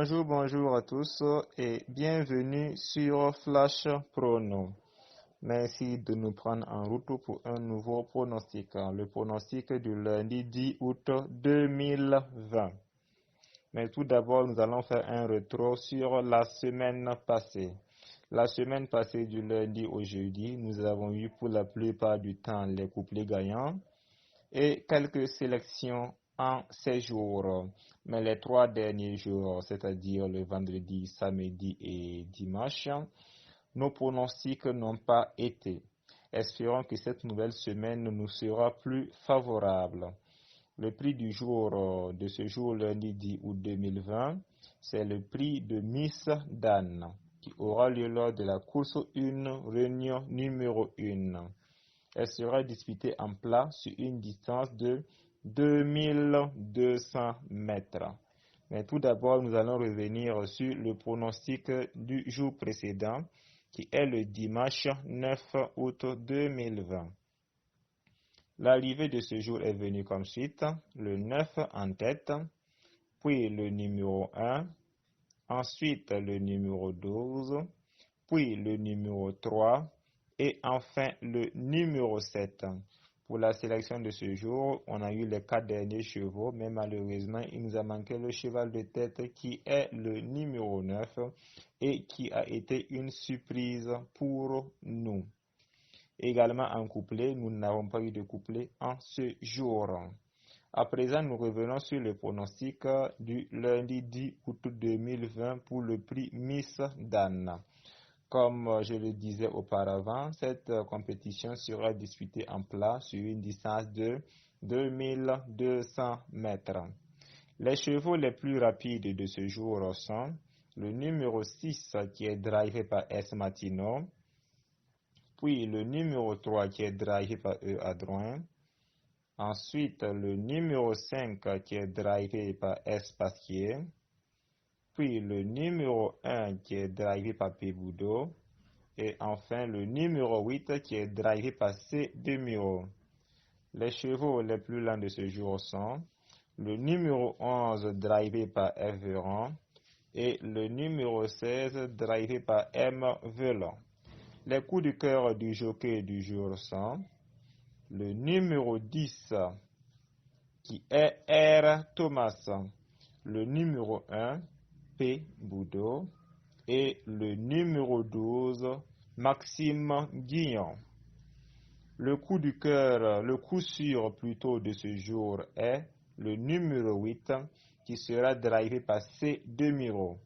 Bonjour à tous et bienvenue sur Flash Prono. Merci de nous prendre en route pour un nouveau pronostic, le pronostic du lundi 10 août 2020. Mais tout d'abord, nous allons faire un retour sur la semaine passée. La semaine passée, du lundi au jeudi, nous avons eu pour la plupart du temps les couplets gagnants et quelques sélections en ces jours. Mais les 3 derniers jours, c'est-à-dire le vendredi, samedi et dimanche, nos pronostics n'ont pas été. Espérons que cette nouvelle semaine nous sera plus favorable. Le prix du jour de ce jour lundi 10 août 2020, c'est le prix de Miss Dan qui aura lieu lors de la course 1, réunion numéro 1. Elle sera disputée en plat sur une distance de 2200 mètres. Mais tout d'abord, nous allons revenir sur le pronostic du jour précédent, qui est le dimanche 9 août 2020. L'arrivée de ce jour est venue comme suite, le 9 en tête, puis le numéro 1, ensuite le numéro 12, puis le numéro 3 et enfin le numéro 7. Pour la sélection de ce jour, on a eu les 4 derniers chevaux, mais malheureusement, il nous a manqué le cheval de tête qui est le numéro 9 et qui a été une surprise pour nous. Également en couplet, nous n'avons pas eu de couplet en ce jour. À présent, nous revenons sur le pronostic du lundi 10 août 2020 pour le prix Miss Dan. Comme je le disais auparavant, cette compétition sera disputée en plat sur une distance de 2200 mètres. Les chevaux les plus rapides de ce jour sont le numéro 6 qui est drivé par S. Matino, puis le numéro 3 qui est drivé par E. Adroin, ensuite le numéro 5 qui est drivé par S. Pasquier, puis le numéro 1 qui est drivé par P. Boudot, et enfin le numéro 8 qui est drivé par C. Demiro. Les chevaux les plus lents de ce jour sont le numéro 11 drivé par F. Veron et le numéro 16 drivé par M. Velon. Les coups de cœur du jockey du jour sont le numéro 10 qui est R. Thomas, le numéro 1 P. Boudot et le numéro 12 Maxime Guignon. Le coup du cœur, le coup sûr plutôt de ce jour est le numéro 8 qui sera drivé par C. Demiro.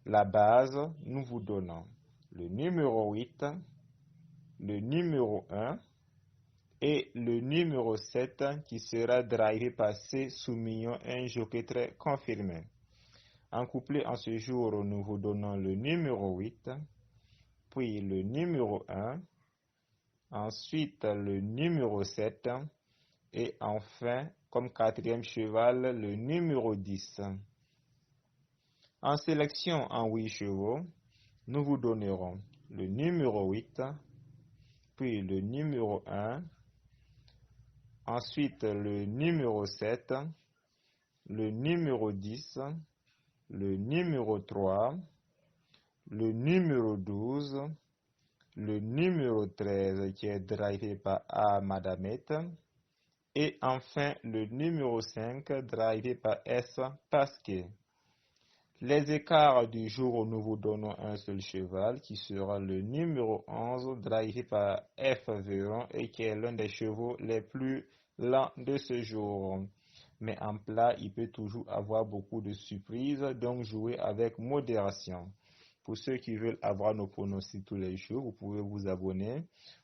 La base, nous vous donnons le numéro 8, le numéro 1 et le numéro 7 qui sera drivé par C. Soumillon, un jockey très confirmé. En couplet en ce jour, nous vous donnons le numéro 8, puis le numéro 1, ensuite le numéro 7 et enfin, comme 4e cheval, le numéro 10. En sélection en 8 chevaux, nous vous donnerons le numéro 8, puis le numéro 1, ensuite le numéro 7, le numéro 10, le numéro 3, le numéro 12, le numéro 13 qui est drivé par A. Madamette, et enfin le numéro 5 drivé par S. Pasquet. Les écarts du jour où nous vous donnons un seul cheval qui sera le numéro 11 drivé par F. Veron et qui est l'un des chevaux les plus lents de ce jour. Mais en plat, il peut toujours avoir beaucoup de surprises, donc jouez avec modération. Pour ceux qui veulent avoir nos pronostics tous les jours, vous pouvez vous abonner.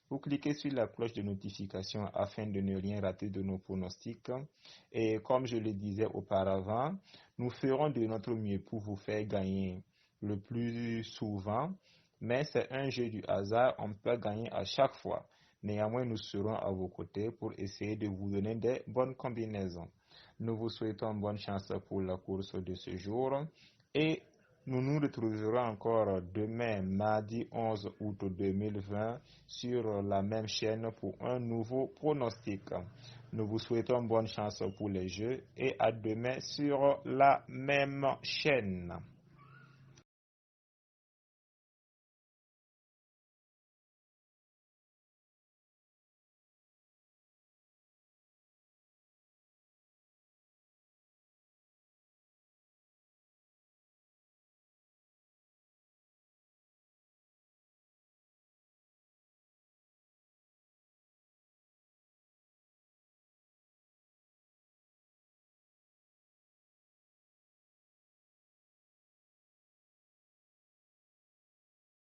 Vous cliquez sur la cloche de notification afin de ne rien rater de nos pronostics. Et comme je le disais auparavant, nous ferons de notre mieux pour vous faire gagner le plus souvent. Mais c'est un jeu du hasard, on peut gagner à chaque fois. Néanmoins, nous serons à vos côtés pour essayer de vous donner des bonnes combinaisons. Nous vous souhaitons bonne chance pour la course de ce jour et nous nous retrouverons encore demain, mardi 11 août 2020, sur la même chaîne pour un nouveau pronostic. Nous vous souhaitons bonne chance pour les jeux et à demain sur la même chaîne.